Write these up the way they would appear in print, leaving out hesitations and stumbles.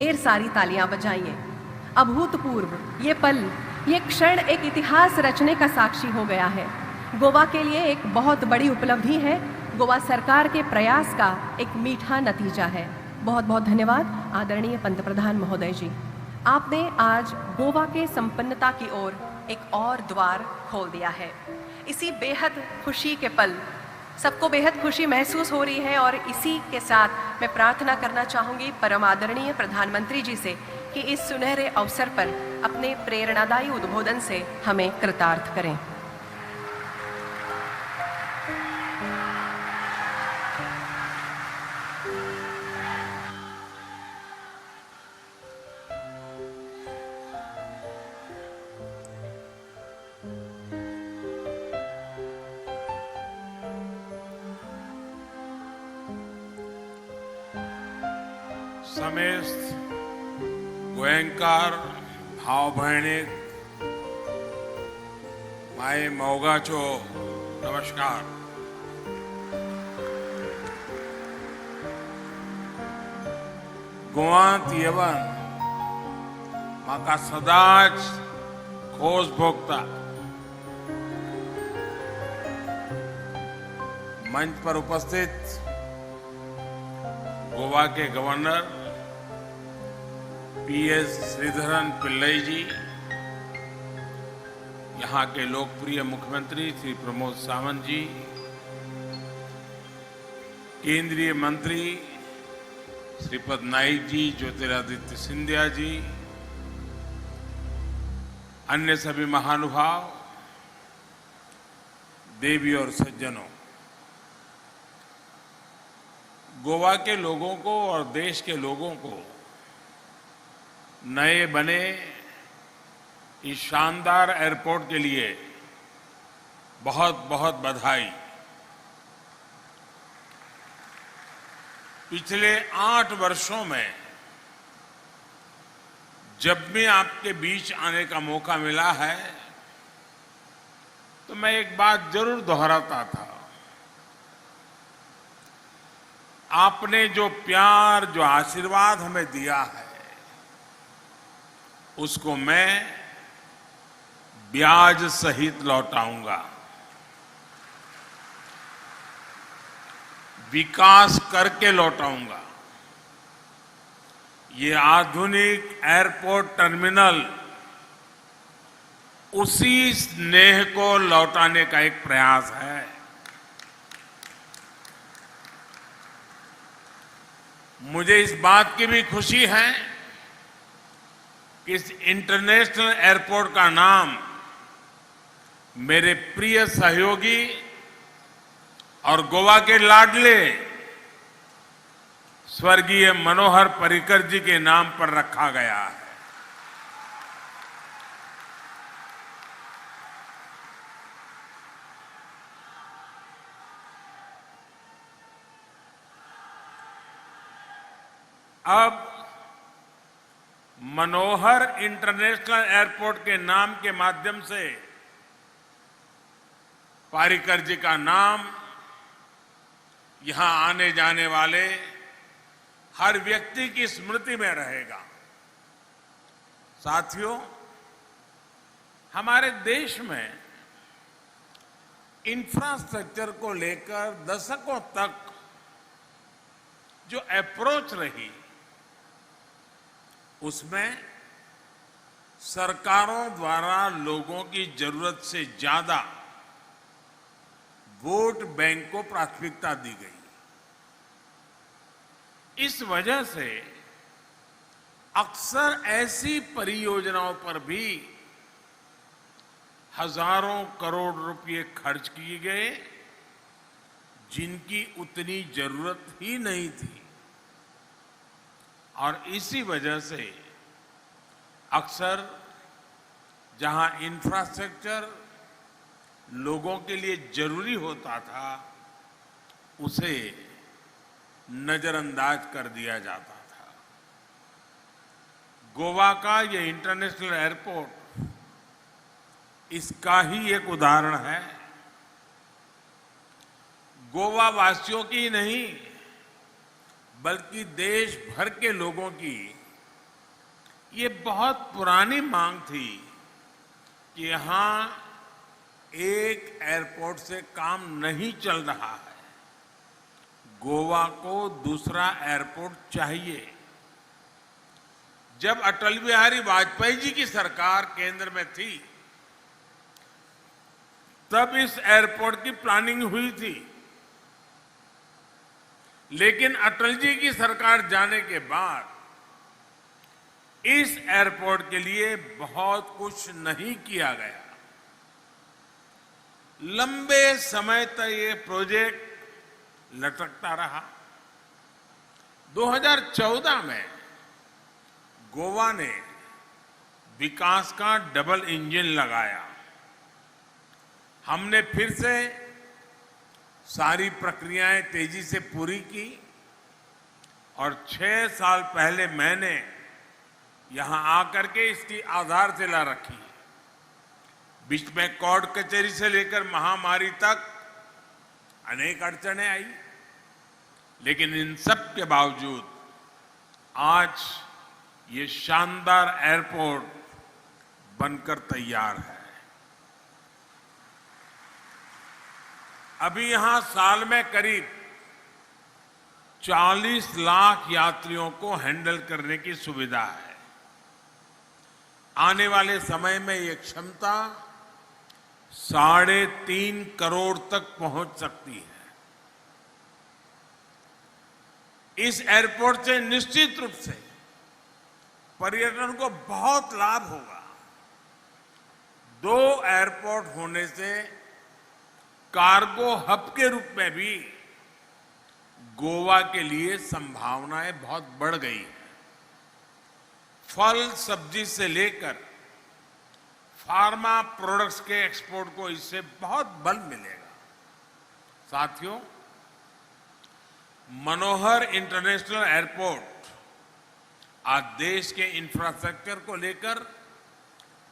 ढेर सारी तालियां बजाइए। अभूतपूर्व ये पल, ये क्षण एक इतिहास रचने का साक्षी हो गया है। गोवा के लिए एक बहुत बड़ी उपलब्धि है, गोवा सरकार के प्रयास का एक मीठा नतीजा है। बहुत बहुत धन्यवाद आदरणीय पंतप्रधान महोदय जी। आपने आज गोवा के संपन्नता की ओर एक और द्वार खोल दिया है। इसी बेहद खुशी के पल, सबको बेहद खुशी महसूस हो रही है और इसी के साथ मैं प्रार्थना करना चाहूँगी परम आदरणीय प्रधानमंत्री जी से कि इस सुनहरे अवसर पर अपने प्रेरणादायी उद्बोधन से हमें कृतार्थ करें। समेस्त गोयंकार भाव भयणीक माय मोगाचो नमस्कार। गोवांत येवन म्हाका सदांच खोस भोगता। मंच पर उपस्थित गोवा के गवर्नर पीएस श्रीधरन पिल्लई जी, यहाँ के लोकप्रिय मुख्यमंत्री श्री प्रमोद सावंत जी, केंद्रीय मंत्री श्रीपद नाइक जी, ज्योतिरादित्य सिंधिया जी, अन्य सभी महानुभाव, देवी और सज्जनों, गोवा के लोगों को और देश के लोगों को नए बने इस शानदार एयरपोर्ट के लिए बहुत बहुत बधाई। पिछले 8 वर्षों में जब भी आपके बीच आने का मौका मिला है तो मैं एक बात जरूर दोहराता था। आपने जो प्यार, जो आशीर्वाद हमें दिया है, उसको मैं ब्याज सहित लौटाऊंगा। विकास करके लौटाऊंगा। ये आधुनिक एयरपोर्ट टर्मिनल उसी स्नेह को लौटाने का एक प्रयास है। मुझे इस बात की भी खुशी है कि इस इंटरनेशनल एयरपोर्ट का नाम मेरे प्रिय सहयोगी और गोवा के लाडले स्वर्गीय मनोहर पर्रिकर जी के नाम पर रखा गया है। अब मनोहर इंटरनेशनल एयरपोर्ट के नाम के माध्यम से पर्रिकर जी का नाम यहां आने जाने वाले हर व्यक्ति की स्मृति में रहेगा। साथियों, हमारे देश में इंफ्रास्ट्रक्चर को लेकर दशकों तक जो अप्रोच रही, उसमें सरकारों द्वारा लोगों की जरूरत से ज्यादा वोट बैंक को प्राथमिकता दी गई। इस वजह से अक्सर ऐसी परियोजनाओं पर भी हजारों करोड़ रुपए खर्च किए गए जिनकी उतनी जरूरत ही नहीं थी। और इसी वजह से अक्सर जहां इंफ्रास्ट्रक्चर लोगों के लिए जरूरी होता था, उसे नजरअंदाज कर दिया जाता था। गोवा का ये इंटरनेशनल एयरपोर्ट इसका ही एक उदाहरण है। गोवा वासियों की नहीं बल्कि देश भर के लोगों की ये बहुत पुरानी मांग थी कि यहां एक एयरपोर्ट से काम नहीं चल रहा है, गोवा को दूसरा एयरपोर्ट चाहिए। जब अटल बिहारी वाजपेयी जी की सरकार केंद्र में थी, तब इस एयरपोर्ट की प्लानिंग हुई थी, लेकिन अटल जी की सरकार जाने के बाद इस एयरपोर्ट के लिए बहुत कुछ नहीं किया गया। लंबे समय तक ये प्रोजेक्ट लटकता रहा। 2014 में गोवा ने विकास का डबल इंजन लगाया। हमने फिर से सारी प्रक्रियाएं तेजी से पूरी की और 6 साल पहले मैंने यहां आकर के इसकी आधारशिला रखी। बीच में कोर्ट कचहरी से लेकर महामारी तक अनेक अड़चनें आई, लेकिन इन सब के बावजूद आज ये शानदार एयरपोर्ट बनकर तैयार है। अभी यहां साल में करीब 40 लाख यात्रियों को हैंडल करने की सुविधा है। आने वाले समय में ये क्षमता 3.5 करोड़ तक पहुंच सकती है। इस एयरपोर्ट से निश्चित रूप से पर्यटन को बहुत लाभ होगा। 2 एयरपोर्ट होने से कार्गो हब के रूप में भी गोवा के लिए संभावनाएं बहुत बढ़ गई हैं। फल सब्जी से लेकर फार्मा प्रोडक्ट्स के एक्सपोर्ट को इससे बहुत बल मिलेगा। साथियों, मनोहर इंटरनेशनल एयरपोर्ट आज देश के इंफ्रास्ट्रक्चर को लेकर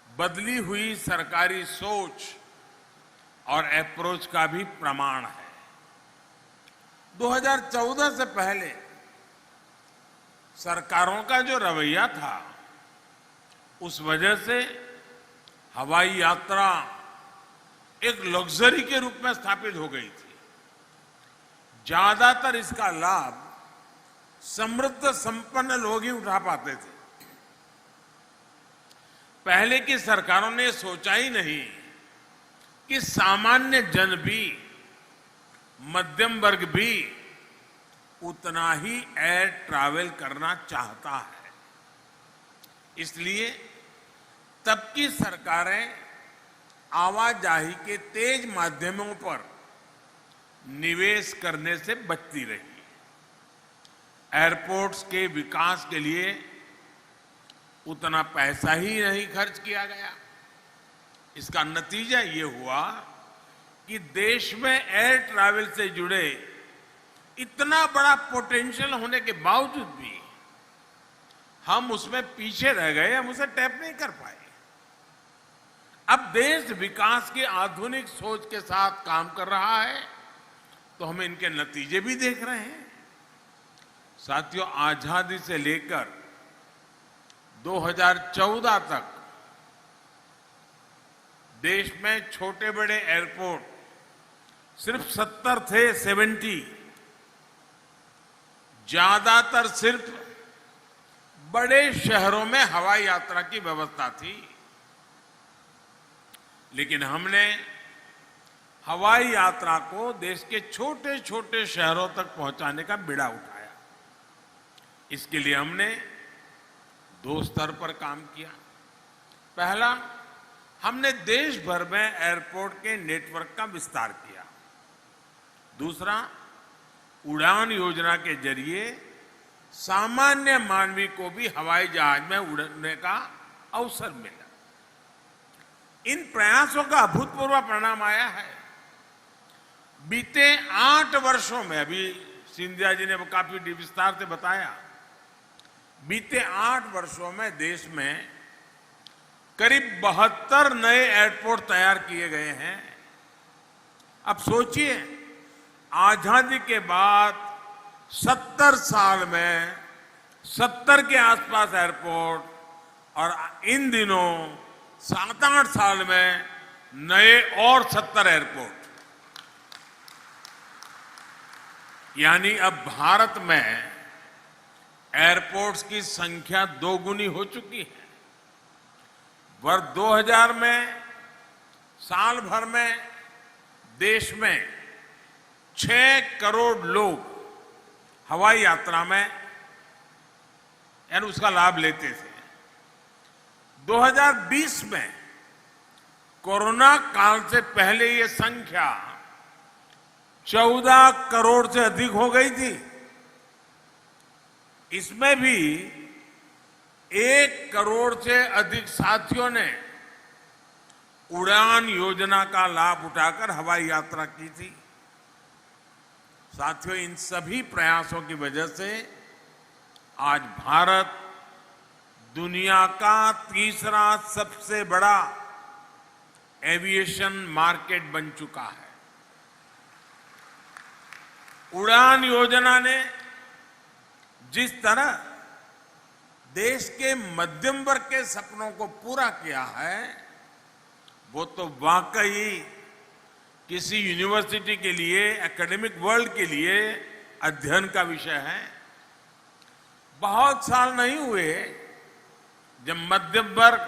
बदली हुई सरकारी सोच और अप्रोच का भी प्रमाण है। 2014 से पहले सरकारों का जो रवैया था, उस वजह से हवाई यात्रा एक लग्जरी के रूप में स्थापित हो गई थी। ज्यादातर इसका लाभ समृद्ध संपन्न लोग ही उठा पाते थे। पहले की सरकारों ने सोचा ही नहीं कि सामान्य जन भी, मध्यम वर्ग भी उतना ही एयर ट्रैवल करना चाहता है। इसलिए तब की सरकारें आवाजाही के तेज माध्यमों पर निवेश करने से बचती रही। एयरपोर्ट्स के विकास के लिए उतना पैसा ही नहीं खर्च किया गया। इसका नतीजा ये हुआ कि देश में एयर ट्रैवल से जुड़े इतना बड़ा पोटेंशियल होने के बावजूद भी हम उसमें पीछे रह गए, हम उसे टैप नहीं कर पाए। अब देश विकास की आधुनिक सोच के साथ काम कर रहा है, तो हम इनके नतीजे भी देख रहे हैं। साथियों, आजादी से लेकर 2014 तक देश में छोटे बड़े एयरपोर्ट सिर्फ 70 थे, 70। ज्यादातर सिर्फ बड़े शहरों में हवाई यात्रा की व्यवस्था थी। लेकिन हमने हवाई यात्रा को देश के छोटे छोटे शहरों तक पहुंचाने का बीड़ा उठाया। इसके लिए हमने 2 स्तर पर काम किया। पहला, हमने देश भर में एयरपोर्ट के नेटवर्क का विस्तार किया। दूसरा, उड़ान योजना के जरिए सामान्य मानवी को भी हवाई जहाज में उड़ने का अवसर मिला। इन प्रयासों का अभूतपूर्व परिणाम आया है। बीते 8 वर्षों में, अभी सिंधिया जी ने काफी विस्तार से बताया, बीते 8 वर्षों में देश में करीब 72 नए एयरपोर्ट तैयार किए गए हैं। अब सोचिए, आजादी के बाद 70 साल में 70 के आसपास एयरपोर्ट और इन दिनों 7-8 साल में नए और 70 एयरपोर्ट, यानी अब भारत में एयरपोर्ट्स की संख्या दोगुनी हो चुकी है। वर्ष 2000 में साल भर में देश में 6 करोड़ लोग हवाई यात्रा में यानी उसका लाभ लेते थे। 2020 में कोरोना काल से पहले ये संख्या 14 करोड़ से अधिक हो गई थी। इसमें भी 1 करोड़ से अधिक साथियों ने उड़ान योजना का लाभ उठाकर हवाई यात्रा की थी। साथियों, इन सभी प्रयासों की वजह से आज भारत दुनिया का तीसरा सबसे बड़ा एविएशन मार्केट बन चुका है। उड़ान योजना ने जिस तरह देश के मध्यम वर्ग के सपनों को पूरा किया है, वो तो वाकई किसी यूनिवर्सिटी के लिए, एकेडमिक वर्ल्ड के लिए अध्ययन का विषय है। बहुत साल नहीं हुए जब मध्यम वर्ग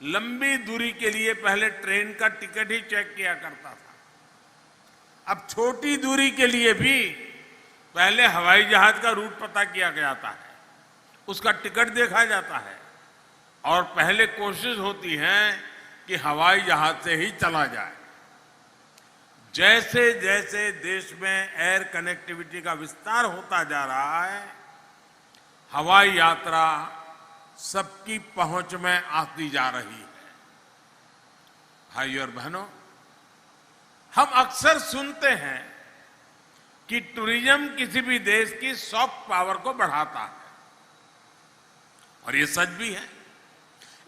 लंबी दूरी के लिए पहले ट्रेन का टिकट ही चेक किया करता था। अब छोटी दूरी के लिए भी पहले हवाई जहाज का रूट पता किया जाता है, उसका टिकट देखा जाता है और पहले कोशिश होती है कि हवाई जहाज से ही चला जाए। जैसे जैसे देश में एयर कनेक्टिविटी का विस्तार होता जा रहा है, हवाई यात्रा सबकी पहुंच में आती जा रही है। भाइयों और बहनों, हम अक्सर सुनते हैं कि टूरिज्म किसी भी देश की सॉफ्ट पावर को बढ़ाता है, और ये सच भी है।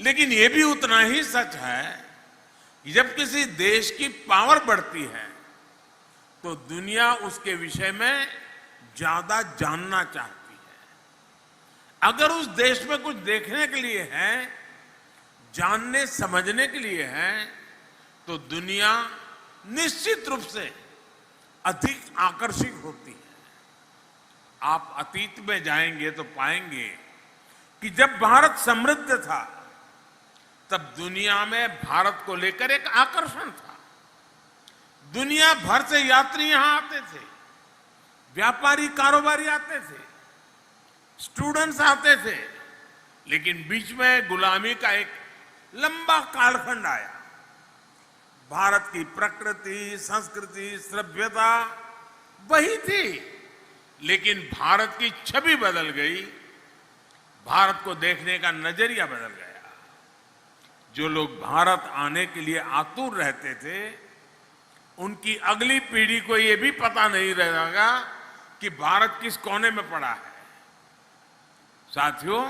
लेकिन ये भी उतना ही सच है कि जब किसी देश की पावर बढ़ती है तो दुनिया उसके विषय में ज्यादा जानना चाहती है। अगर उस देश में कुछ देखने के लिए है, जानने समझने के लिए है, तो दुनिया निश्चित रूप से अधिक आकर्षित होती है। आप अतीत में जाएंगे तो पाएंगे कि जब भारत समृद्ध था तब दुनिया में भारत को लेकर एक आकर्षण था। दुनिया भर से यात्री यहां आते थे, व्यापारी कारोबारी आते थे, स्टूडेंट्स आते थे, लेकिन बीच में गुलामी का एक लंबा कालखंड आया। भारत की प्रकृति, संस्कृति, सभ्यता वही थी, लेकिन भारत की छवि बदल गई, भारत को देखने का नजरिया बदल गया। जो लोग भारत आने के लिए आतुर रहते थे, उनकी अगली पीढ़ी को यह भी पता नहीं रहेगा कि भारत किस कोने में पड़ा है। साथियों,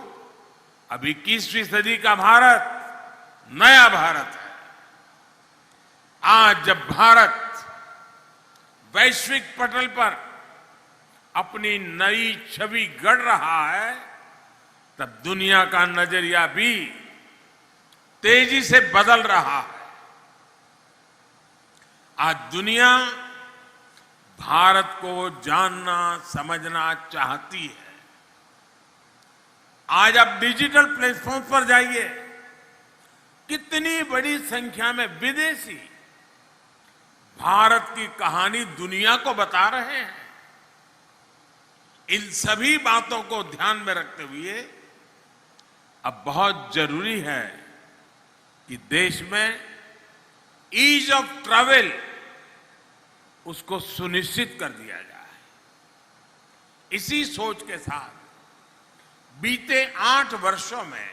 अब 21वीं सदी का भारत नया भारत है। आज जब भारत वैश्विक पटल पर अपनी नई छवि गढ़ रहा है, तब दुनिया का नजरिया भी तेजी से बदल रहा है। आज दुनिया भारत को जानना समझना चाहती है। आज आप डिजिटल प्लेटफॉर्म पर जाइए, कितनी बड़ी संख्या में विदेशी भारत की कहानी दुनिया को बता रहे हैं। इन सभी बातों को ध्यान में रखते हुए अब बहुत जरूरी है कि देश में ईज ऑफ ट्रैवल उसको सुनिश्चित कर दिया जाए। इसी सोच के साथ बीते 8 वर्षों में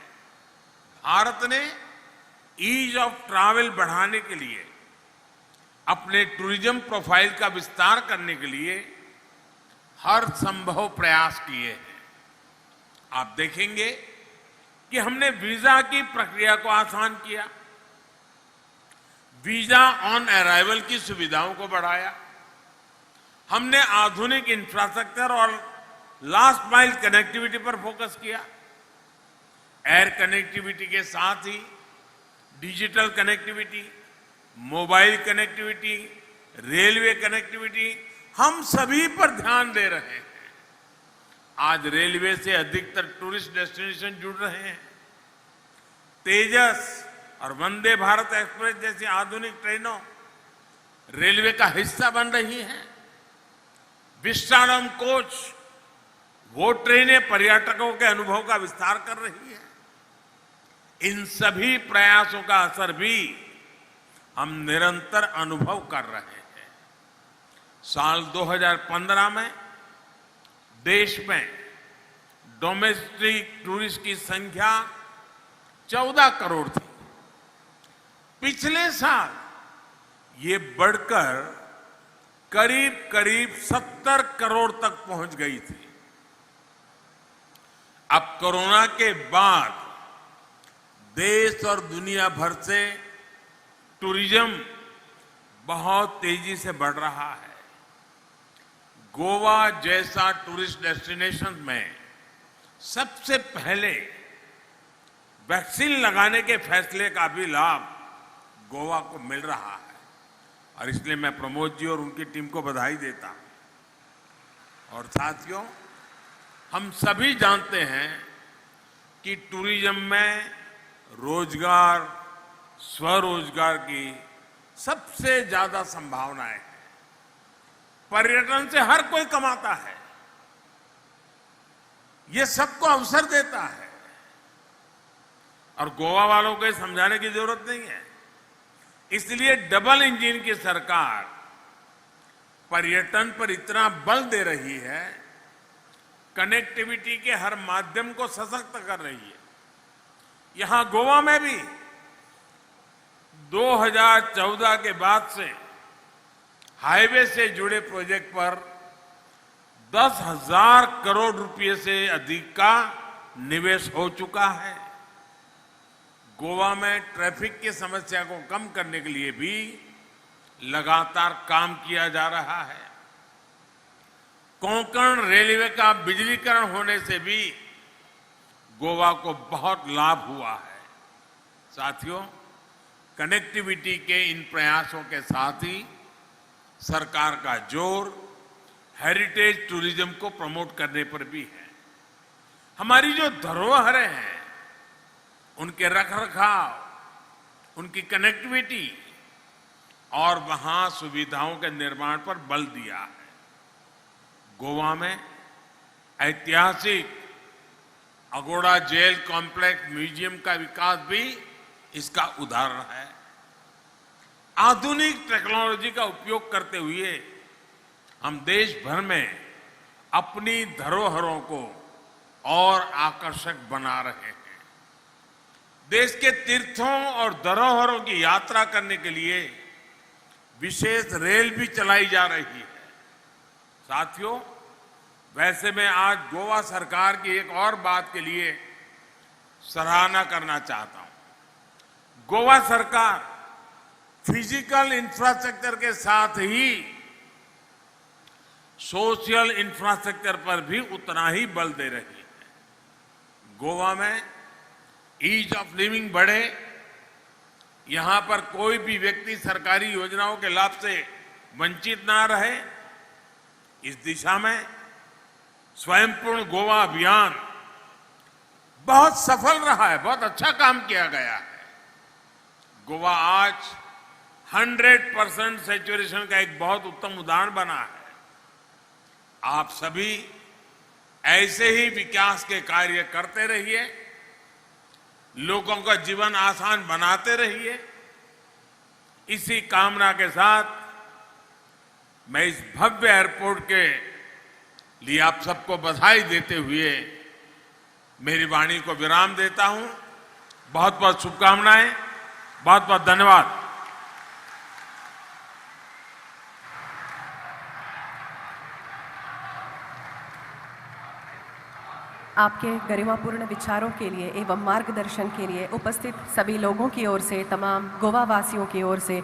भारत ने ईज ऑफ ट्रैवल बढ़ाने के लिए, अपने टूरिज्म प्रोफाइल का विस्तार करने के लिए हर संभव प्रयास किए हैं। आप देखेंगे कि हमने वीजा की प्रक्रिया को आसान किया, वीजा ऑन अराइवल की सुविधाओं को बढ़ाया, हमने आधुनिक इंफ्रास्ट्रक्चर और लास्ट माइल कनेक्टिविटी पर फोकस किया, एयर कनेक्टिविटी के साथ ही digital connectivity, mobile connectivity, railway connectivity, हम सभी पर ध्यान दे रहे हैं। आज रेलवे से अधिकतर टूरिस्ट डेस्टिनेशन जुड़ रहे हैं। तेजस और वंदे भारत एक्सप्रेस जैसी आधुनिक ट्रेनों रेलवे का हिस्सा बन रही हैं। विस्टाडोम कोच, वो ट्रेनें पर्यटकों के अनुभव का विस्तार कर रही है। इन सभी प्रयासों का असर भी हम निरंतर अनुभव कर रहे हैं। साल 2015 में देश में डोमेस्टिक टूरिस्ट की संख्या 14 करोड़ थी। पिछले साल ये बढ़कर करीब करीब 70 करोड़ तक पहुंच गई थी। अब कोरोना के बाद देश और दुनिया भर से टूरिज्म बहुत तेजी से बढ़ रहा है। गोवा जैसा टूरिस्ट डेस्टिनेशन में सबसे पहले वैक्सीन लगाने के फैसले का भी लाभ गोवा को मिल रहा है और इसलिए मैं प्रमोद जी और उनकी टीम को बधाई देता हूं। और साथियों, हम सभी जानते हैं कि टूरिज्म में रोजगार, स्वरोजगार की सबसे ज्यादा संभावनाएं हैं। पर्यटन से हर कोई कमाता है, ये सबको अवसर देता है और गोवा वालों को समझाने की जरूरत नहीं है। इसलिए डबल इंजन की सरकार पर्यटन पर इतना बल दे रही है, कनेक्टिविटी के हर माध्यम को सशक्त कर रही है। यहां गोवा में भी 2014 के बाद से हाईवे से जुड़े प्रोजेक्ट पर 10,000 करोड़ रुपए से अधिक का निवेश हो चुका है। गोवा में ट्रैफिक की समस्या को कम करने के लिए भी लगातार काम किया जा रहा है। कोंकण रेलवे का बिजलीकरण होने से भी गोवा को बहुत लाभ हुआ है। साथियों, कनेक्टिविटी के इन प्रयासों के साथ ही सरकार का जोर हेरिटेज टूरिज्म को प्रमोट करने पर भी है। हमारी जो धरोहरें हैं, उनके रखरखाव, उनकी कनेक्टिविटी और वहां सुविधाओं के निर्माण पर बल दिया है। गोवा में ऐतिहासिक अगोड़ा जेल कॉम्प्लेक्स म्यूजियम का विकास भी इसका उदाहरण है। आधुनिक टेक्नोलॉजी का उपयोग करते हुए हम देश भर में अपनी धरोहरों को और आकर्षक बना रहे हैं। देश के तीर्थों और धरोहरों की यात्रा करने के लिए विशेष रेल भी चलाई जा रही है। साथियों, वैसे मैं आज गोवा सरकार की एक और बात के लिए सराहना करना चाहता हूं। गोवा सरकार फिजिकल इंफ्रास्ट्रक्चर के साथ ही सोशल इंफ्रास्ट्रक्चर पर भी उतना ही बल दे रही है। गोवा में ईज ऑफ लिविंग बढ़े, यहां पर कोई भी व्यक्ति सरकारी योजनाओं के लाभ से वंचित ना रहे, इस दिशा में स्वयंपूर्ण गोवा अभियान बहुत सफल रहा है, बहुत अच्छा काम किया गया है। गोवा आज 100% सैचुरेशन का एक बहुत उत्तम उदाहरण बना है। आप सभी ऐसे ही विकास के कार्य करते रहिए, लोगों का जीवन आसान बनाते रहिए। इसी कामना के साथ मैं इस भव्य एयरपोर्ट के लिए आप सबको बधाई देते हुए मेरी वाणी को विराम देता हूं। बहुत बहुत शुभकामनाएं, बहुत बहुत धन्यवाद। आपके गरिमापूर्ण विचारों के लिए एवं मार्गदर्शन के लिए उपस्थित सभी लोगों की ओर से, तमाम गोवा वासियों की ओर से